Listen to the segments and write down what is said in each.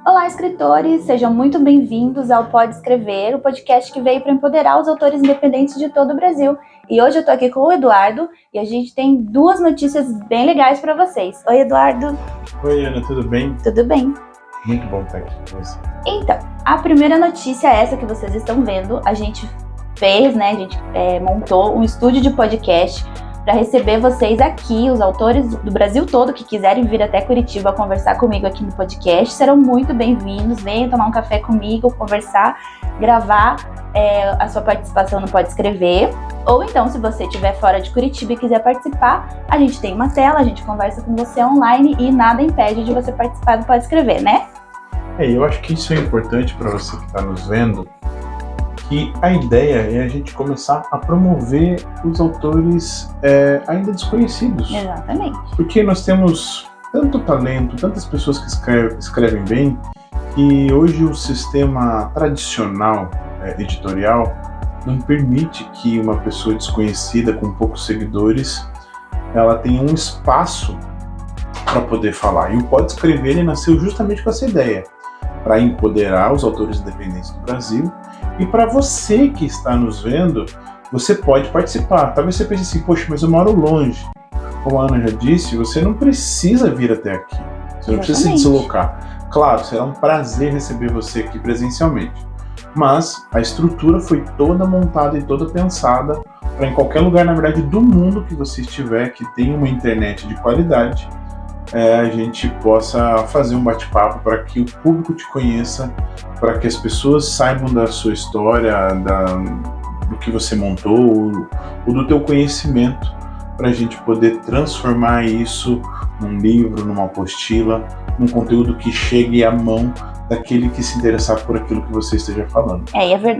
Olá, escritores! Sejam muito bem-vindos ao Pode Escrever, o podcast que veio para empoderar os autores independentes de todo o Brasil. E hoje eu tô aqui com o Eduardo e a gente tem duas notícias bem legais para vocês. Oi, Eduardo! Oi, Ana, tudo bem? Tudo bem. Muito bom estar aqui com você. Então, a primeira notícia é essa que vocês estão vendo. A gente fez, né? A gente montou um estúdio de podcast para receber vocês aqui, os autores do Brasil todo que quiserem vir até Curitiba conversar comigo aqui no podcast, serão muito bem-vindos. Venham tomar um café comigo, conversar, gravar a sua participação no Pode Escrever. Ou então, se você estiver fora de Curitiba e quiser participar, a gente tem uma tela, a gente conversa com você online e nada impede de você participar do Pode Escrever, né? Eu acho que isso é importante para você que está nos vendo, que a ideia é a gente começar a promover os autores ainda desconhecidos. Exatamente. Porque nós temos tanto talento, tantas pessoas que escrevem bem, que hoje o sistema tradicional editorial não permite que uma pessoa desconhecida com poucos seguidores ela tenha um espaço para poder falar. E o Pode Escrever ele nasceu justamente com essa ideia, para empoderar os autores independentes do Brasil. E para você que está nos vendo, você pode participar. Talvez você pense assim, poxa, mas eu moro longe. Como a Ana já disse, você não precisa vir até aqui. Você não precisa se deslocar. Claro, será um prazer receber você aqui presencialmente. Mas a estrutura foi toda montada e toda pensada para em qualquer lugar, na verdade, do mundo que você estiver, que tenha uma internet de qualidade, a gente possa fazer um bate-papo para que o público te conheça, para que as pessoas saibam da sua história, do que você montou, ou do teu conhecimento, para a gente poder transformar isso num livro, numa apostila, num conteúdo que chegue à mão daquele que se interessar por aquilo que você esteja falando.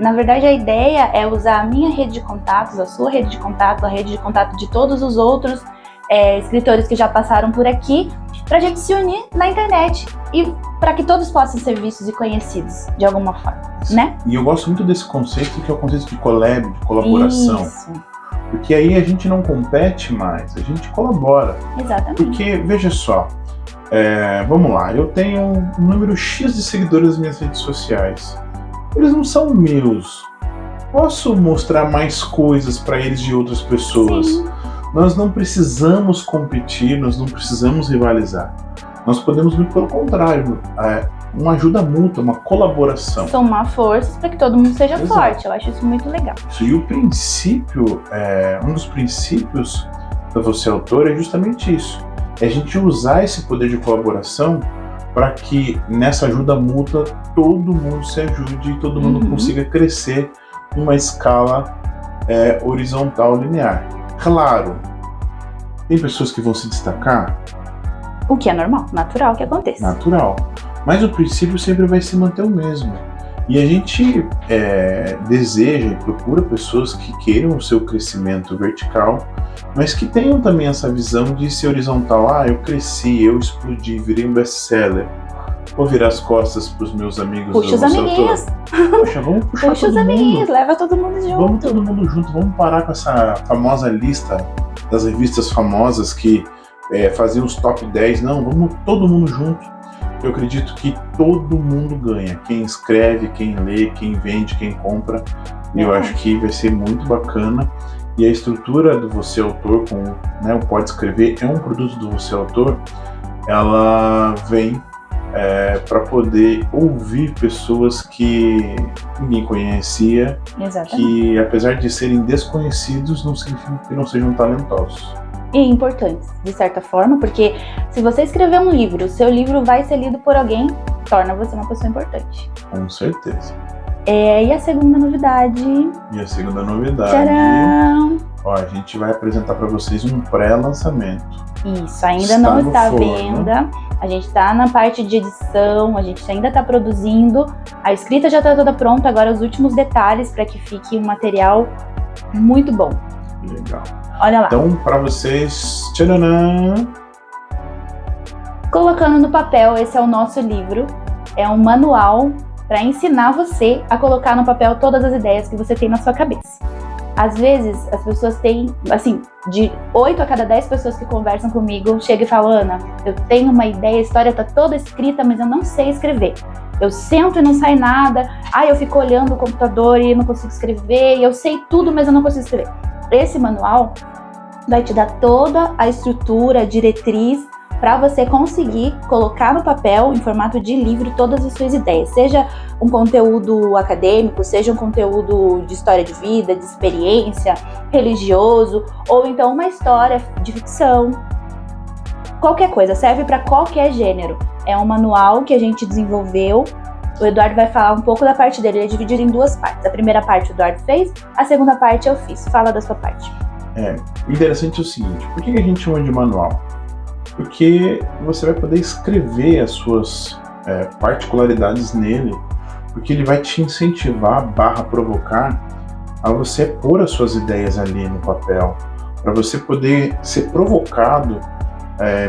Na verdade a ideia é usar a minha rede de contatos, a sua rede de contato, a rede de contato de todos os outros escritores que já passaram por aqui, para a gente se unir na internet e para que todos possam ser vistos e conhecidos de alguma forma, né? E eu gosto muito desse conceito, que é o conceito de collab, de colaboração. Isso. Porque aí a gente não compete mais, a gente colabora. Exatamente. Porque, veja só, vamos lá, eu tenho um número X de seguidores nas minhas redes sociais. Eles não são meus. Posso mostrar mais coisas para eles de outras pessoas. Sim. Nós não precisamos competir, nós não precisamos rivalizar. Nós podemos, pelo contrário, uma ajuda mútua, uma colaboração. Somar forças para que todo mundo seja Exato. forte. Eu acho isso muito legal. E o princípio, um dos princípios da Você Autor é justamente isso. É a gente usar esse poder de colaboração para que nessa ajuda mútua todo mundo se ajude e todo mundo consiga crescer numa escala horizontal linear. Claro, tem pessoas que vão se destacar. O que é normal, natural que aconteça. Natural. Mas o princípio sempre vai se manter o mesmo. E a gente deseja e procura pessoas que queiram o seu crescimento vertical, mas que tenham também essa visão de ser horizontal. Eu cresci, eu explodi, virei um best-seller. Vou virar as costas para os meus amigos. Puxa os amiguinhos. Poxa, vamos puxar Puxa os amiguinhos, leva todo mundo junto. Vamos todo mundo junto, vamos parar com essa famosa lista das revistas famosas que faziam os top 10. Não, vamos todo mundo junto. Eu acredito que todo mundo ganha. Quem escreve, quem lê, quem vende, quem compra. E eu acho que vai ser muito bacana. E a estrutura do Você Autor, com o Pode Escrever, é um produto do Você Autor. Ela vem para poder ouvir pessoas que ninguém conhecia. Exatamente. Que apesar de serem desconhecidos, não significa que não sejam talentosos. E importantes, de certa forma, porque se você escrever um livro, o seu livro vai ser lido por alguém, torna você uma pessoa importante. Com certeza. E a segunda novidade... Tcharam! A gente vai apresentar para vocês um pré-lançamento. Isso, ainda não está à venda. A gente está na parte de edição, a gente ainda está produzindo. A escrita já está toda pronta, agora os últimos detalhes para que fique um material muito bom. Legal. Olha lá. Então, para vocês, tcharam! Colocando no papel, esse é o nosso livro. É um manual para ensinar você a colocar no papel todas as ideias que você tem na sua cabeça. Às vezes, as pessoas têm, assim, de 8 a cada 10 pessoas que conversam comigo, chegam e falam: Ana, eu tenho uma ideia, a história tá toda escrita, mas eu não sei escrever. Eu sento e não sai nada, eu fico olhando o computador e não consigo escrever, e eu sei tudo, mas eu não consigo escrever. Esse manual vai te dar toda a estrutura, a diretriz, para você conseguir colocar no papel, em formato de livro, todas as suas ideias. Seja um conteúdo acadêmico, seja um conteúdo de história de vida, de experiência, religioso, ou então uma história de ficção. Qualquer coisa, serve para qualquer gênero. É um manual que a gente desenvolveu. O Eduardo vai falar um pouco da parte dele, ele é dividido em 2 partes. A primeira parte o Eduardo fez, a segunda parte eu fiz. Fala da sua parte. O interessante é o seguinte: por que a gente chama de manual? Porque você vai poder escrever as suas particularidades nele, porque ele vai te incentivar, provocar, a você pôr as suas ideias ali no papel, para você poder ser provocado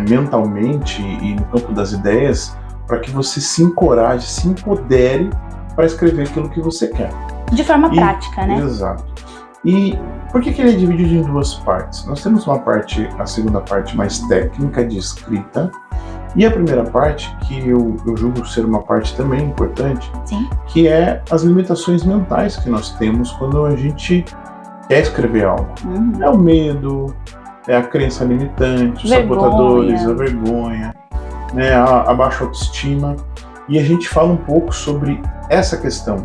mentalmente e no campo das ideias, para que você se encoraje, se empodere para escrever aquilo que você quer. De forma prática, né? Exato. E por que ele é dividido em 2 partes? Nós temos a segunda parte mais técnica de escrita, e a primeira parte, que eu julgo ser uma parte também importante, Sim. que é as limitações mentais que nós temos quando a gente quer escrever algo. É o medo, é a crença limitante, os sabotadores, a vergonha, né, a baixa autoestima. E a gente fala um pouco sobre essa questão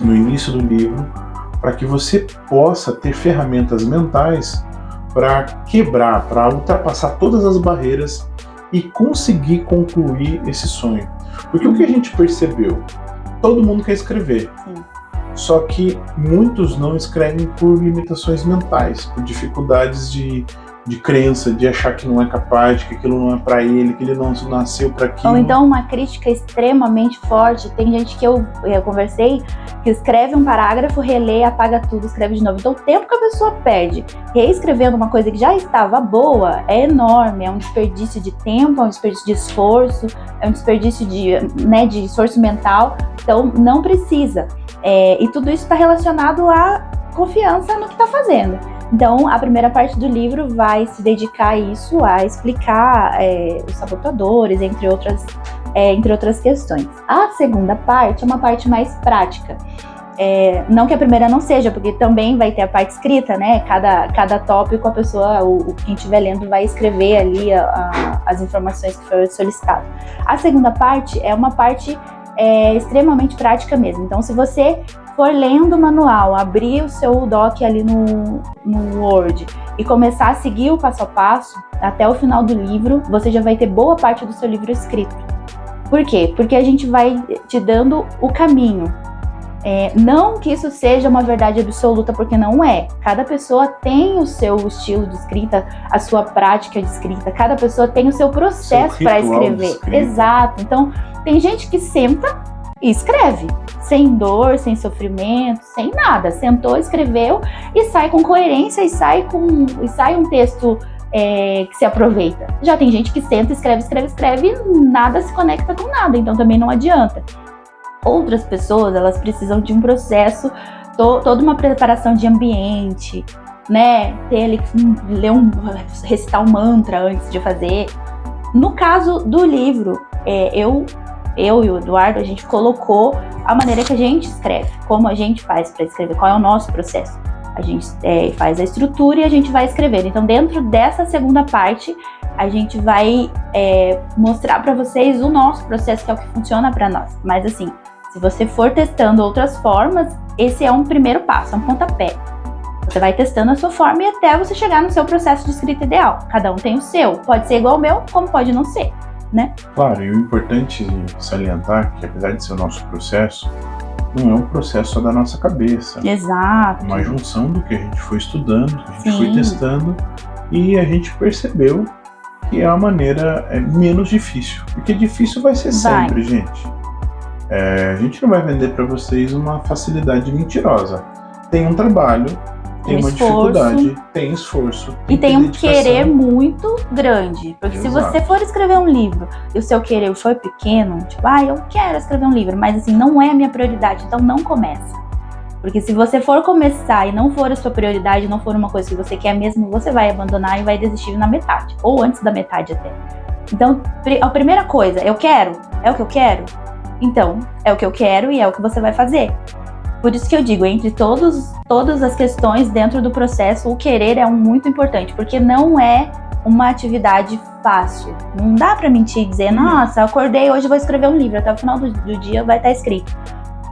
no início do livro, para que você possa ter ferramentas mentais para quebrar, para ultrapassar todas as barreiras e conseguir concluir esse sonho. Porque o que a gente percebeu? Todo mundo quer escrever. Sim. Só que muitos não escrevem por limitações mentais, por dificuldades de crença, de achar que não é capaz, que aquilo não é para ele, que ele não nasceu para aquilo. Ou então uma crítica extremamente forte. Tem gente que eu conversei que escreve um parágrafo, relê, apaga tudo, escreve de novo. Então o tempo que a pessoa perde reescrevendo uma coisa que já estava boa é enorme. É um desperdício de tempo, é um desperdício de esforço, é um desperdício de esforço mental. Então não precisa. E tudo isso está relacionado à confiança no que está fazendo. Então, a primeira parte do livro vai se dedicar a isso, a explicar os sabotadores, entre outras questões. A segunda parte é uma parte mais prática. Não que a primeira não seja, porque também vai ter a parte escrita, né? Cada tópico a pessoa, quem estiver lendo, vai escrever ali as informações que foram solicitadas. A segunda parte é uma parte extremamente prática mesmo. Então, se você for lendo o manual, abrir o seu doc ali no Word e começar a seguir o passo a passo, até o final do livro, você já vai ter boa parte do seu livro escrito. Por quê? Porque a gente vai te dando o caminho. Não que isso seja uma verdade absoluta, porque não é. Cada pessoa tem o seu estilo de escrita, a sua prática de escrita. Cada pessoa tem o seu processo para escrever. Exato. Então, tem gente que senta e escreve, sem dor, sem sofrimento, sem nada. Sentou, escreveu e sai com coerência e sai um texto que se aproveita. Já tem gente que senta, escreve e nada se conecta com nada, então também não adianta. Outras pessoas, elas precisam de um processo, toda uma preparação de ambiente, né? Ter ali que recitar um mantra antes de fazer. No caso do livro, eu e o Eduardo, a gente colocou a maneira que a gente escreve, como a gente faz para escrever, qual é o nosso processo. A gente faz a estrutura e a gente vai escrevendo. Então, dentro dessa segunda parte, a gente vai mostrar para vocês o nosso processo, que é o que funciona para nós. Mas assim, se você for testando outras formas, esse é um primeiro passo, é um pontapé. Você vai testando a sua forma e até você chegar no seu processo de escrita ideal. Cada um tem o seu. Pode ser igual ao meu, como pode não ser, né? Claro, e o importante salientar que, apesar de ser o nosso processo, não é um processo só da nossa cabeça. Exato. Uma junção do que a gente foi estudando, que a gente Sim. foi testando, e a gente percebeu que é a maneira menos difícil. Porque difícil vai ser sempre, gente. A gente não vai vender para vocês uma facilidade mentirosa. Tem um trabalho, tem uma dificuldade, tem esforço. E tem um querer muito grande. Porque se você for escrever um livro e o seu querer for pequeno, tipo, eu quero escrever um livro, mas assim, não é a minha prioridade, então não começa. Porque se você for começar e não for a sua prioridade, não for uma coisa que você quer mesmo, você vai abandonar e vai desistir na metade, ou antes da metade até. Então, a primeira coisa, eu quero? É o que eu quero? Então, é o que eu quero e é o que você vai fazer. Por isso que eu digo, entre todas as questões dentro do processo, o querer é muito importante, porque não é uma atividade fácil. Não dá pra mentir e dizer, nossa, acordei, hoje vou escrever um livro, até o final do dia vai estar escrito.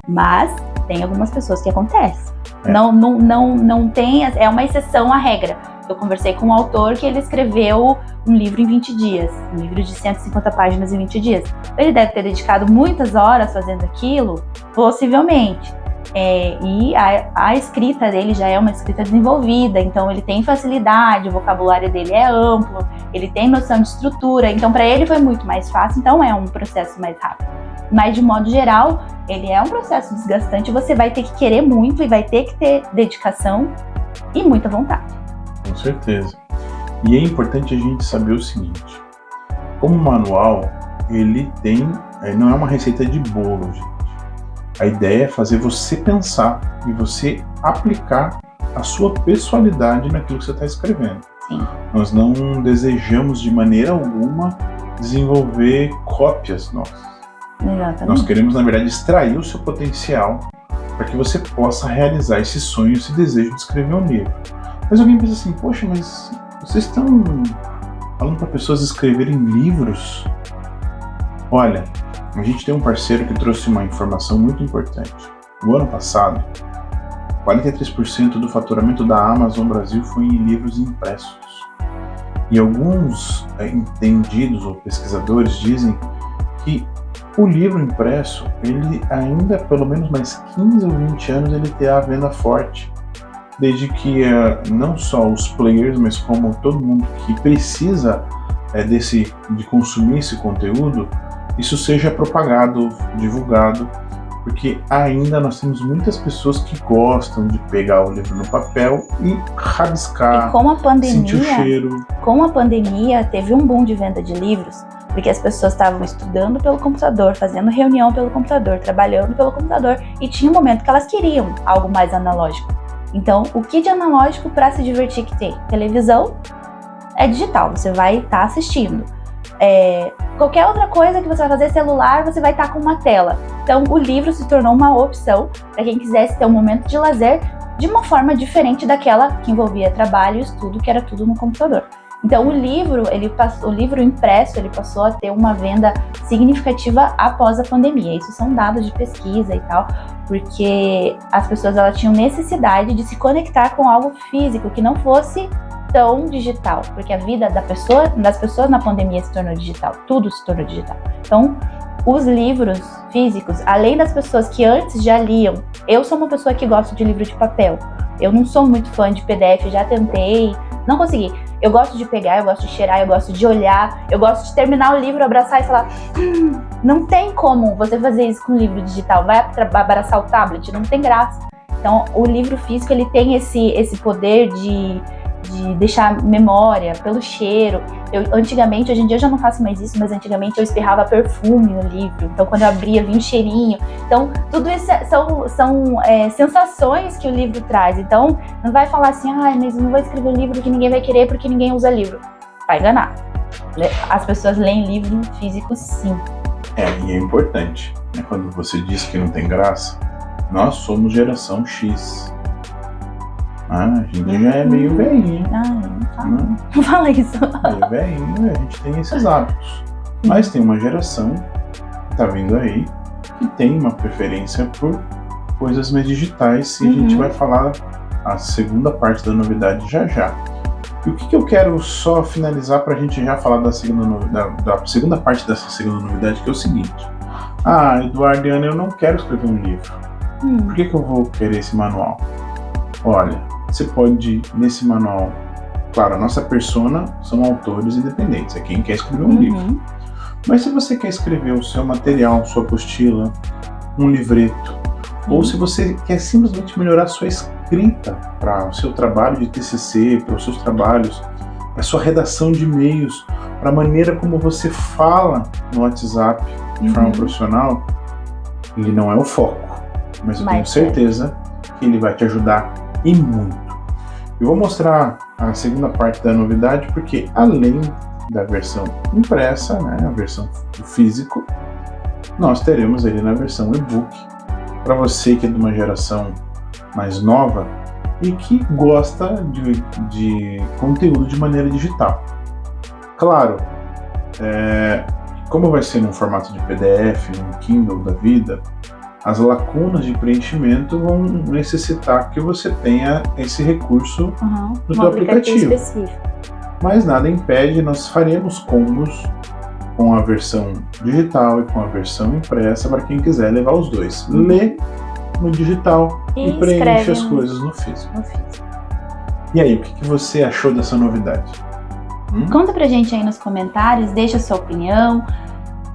Mas tem algumas pessoas que acontece. Não tem, é uma exceção à regra. Eu conversei com um autor que ele escreveu um livro em 20 dias, um livro de 150 páginas em 20 dias. Ele deve ter dedicado muitas horas fazendo aquilo, possivelmente. E a escrita dele já é uma escrita desenvolvida, então ele tem facilidade, o vocabulário dele é amplo, ele tem noção de estrutura, então para ele foi muito mais fácil, então é um processo mais rápido. Mas de modo geral, ele é um processo desgastante, você vai ter que querer muito e vai ter que ter dedicação e muita vontade. Com certeza. E é importante a gente saber o seguinte, como manual, ele não é uma receita de bolo, gente. A ideia é fazer você pensar e você aplicar a sua pessoalidade naquilo que você está escrevendo. Sim. Nós não desejamos de maneira alguma desenvolver cópias nossas. Exatamente. Nós queremos, na verdade, extrair o seu potencial para que você possa realizar esse sonho, esse desejo de escrever um livro. Mas alguém pensa assim, poxa, mas vocês estão falando para pessoas escreverem livros? Olha, a gente tem um parceiro que trouxe uma informação muito importante. No ano passado, 43% do faturamento da Amazon Brasil foi em livros impressos. E alguns entendidos ou pesquisadores dizem que o livro impresso, ele ainda, pelo menos mais 15 ou 20 anos, ele terá a venda forte. Desde que não só os players, mas como todo mundo que precisa de consumir esse conteúdo, isso seja propagado, divulgado, porque ainda nós temos muitas pessoas que gostam de pegar o livro no papel e rabiscar, sentir o cheiro. Com a pandemia, teve um boom de venda de livros, porque as pessoas estavam estudando pelo computador, fazendo reunião pelo computador, trabalhando pelo computador, e tinha um momento que elas queriam algo mais analógico. Então, o que de analógico para se divertir que tem? Televisão é digital, você vai estar assistindo. Qualquer outra coisa que você vai fazer, celular, você vai estar com uma tela. Então, o livro se tornou uma opção para quem quisesse ter um momento de lazer de uma forma diferente daquela que envolvia trabalho e estudo, que era tudo no computador. Então, o livro impresso, ele passou a ter uma venda significativa após a pandemia. Isso são dados de pesquisa e tal, porque as pessoas elas tinham necessidade de se conectar com algo físico que não fosse tão digital, porque a vida das pessoas na pandemia se tornou digital, tudo se tornou digital. Então, os livros físicos, além das pessoas que antes já liam, eu sou uma pessoa que gosta de livro de papel, eu não sou muito fã de PDF, já tentei, não consegui. Eu gosto de pegar, eu gosto de cheirar, eu gosto de olhar, eu gosto de terminar o livro, abraçar e falar, não tem como você fazer isso com o livro digital, vai abraçar o tablet, não tem graça. Então, o livro físico, ele tem esse poder de deixar memória pelo cheiro. Antigamente, hoje em dia eu já não faço mais isso, mas antigamente eu espirrava perfume no livro, então quando eu abria vinha um cheirinho. Então tudo isso são sensações que o livro traz. Então não vai falar assim, mas eu não vou escrever um livro que ninguém vai querer porque ninguém usa livro. Vai enganar. As pessoas leem livro físico sim. E é importante, né? Quando você diz que não tem graça, nós somos geração X. A gente já é meio velhinho. Não fala isso. Meio velhinho, a gente tem esses hábitos. Mas tem uma geração que tá vindo aí que tem uma preferência por coisas mais digitais, e a gente vai falar a segunda parte da novidade já. E o que eu quero só finalizar pra gente já falar da segunda parte dessa segunda novidade, que é o seguinte. Eduardo e Ana, eu não quero escrever um livro. Por que eu vou querer esse manual? Olha, você pode, nesse manual, claro, a nossa persona são autores independentes, é quem quer escrever um livro. Mas se você quer escrever o seu material, sua apostila, um livreto, ou se você quer simplesmente melhorar a sua escrita para o seu trabalho de TCC, para os seus trabalhos, a sua redação de e-mails, para a maneira como você fala no WhatsApp de forma profissional, ele não é o foco, mas eu tenho certeza que ele vai te ajudar e muito. Eu vou mostrar a segunda parte da novidade, porque além da versão impressa, né, a versão do físico, nós teremos ele na versão e-book, para você que é de uma geração mais nova e que gosta de conteúdo de maneira digital. Claro, como vai ser num formato de PDF, num Kindle da vida, as lacunas de preenchimento vão necessitar que você tenha esse recurso no seu aplicativo. Específico. Mas nada impede, nós faremos combos com a versão digital e com a versão impressa para quem quiser levar os dois. Lê no digital e preenche as coisas no físico. E aí, o que você achou dessa novidade? Conta pra gente aí nos comentários, deixa a sua opinião,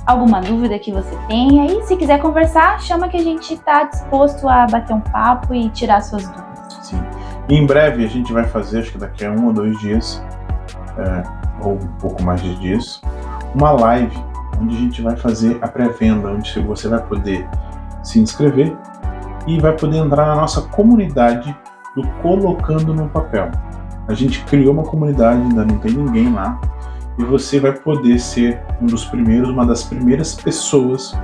alguma dúvida que você tenha, e se quiser conversar, chama que a gente está disposto a bater um papo e tirar suas dúvidas. Sim. E em breve a gente vai fazer, acho que daqui a 1 ou 2 dias, ou um pouco mais de dias, uma live onde a gente vai fazer a pré-venda, onde você vai poder se inscrever e vai poder entrar na nossa comunidade do Colocando no Papel. A gente criou uma comunidade, ainda não tem ninguém lá, e você vai poder ser uma das primeiras pessoas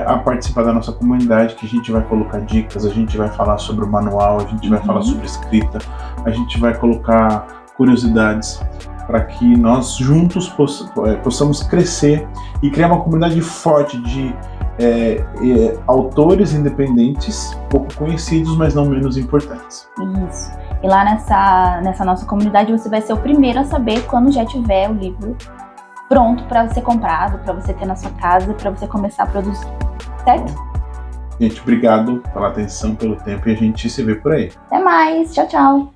a participar da nossa comunidade, que a gente vai colocar dicas, a gente vai falar sobre o manual, a gente vai falar sobre escrita, a gente vai colocar curiosidades para que nós juntos possamos crescer e criar uma comunidade forte de autores independentes, pouco conhecidos, mas não menos importantes. Isso. E lá nessa nossa comunidade você vai ser o primeiro a saber quando já tiver o livro pronto para ser comprado, para você ter na sua casa, para você começar a produzir. Certo? Gente, obrigado pela atenção, pelo tempo, e a gente se vê por aí. Até mais. Tchau, tchau.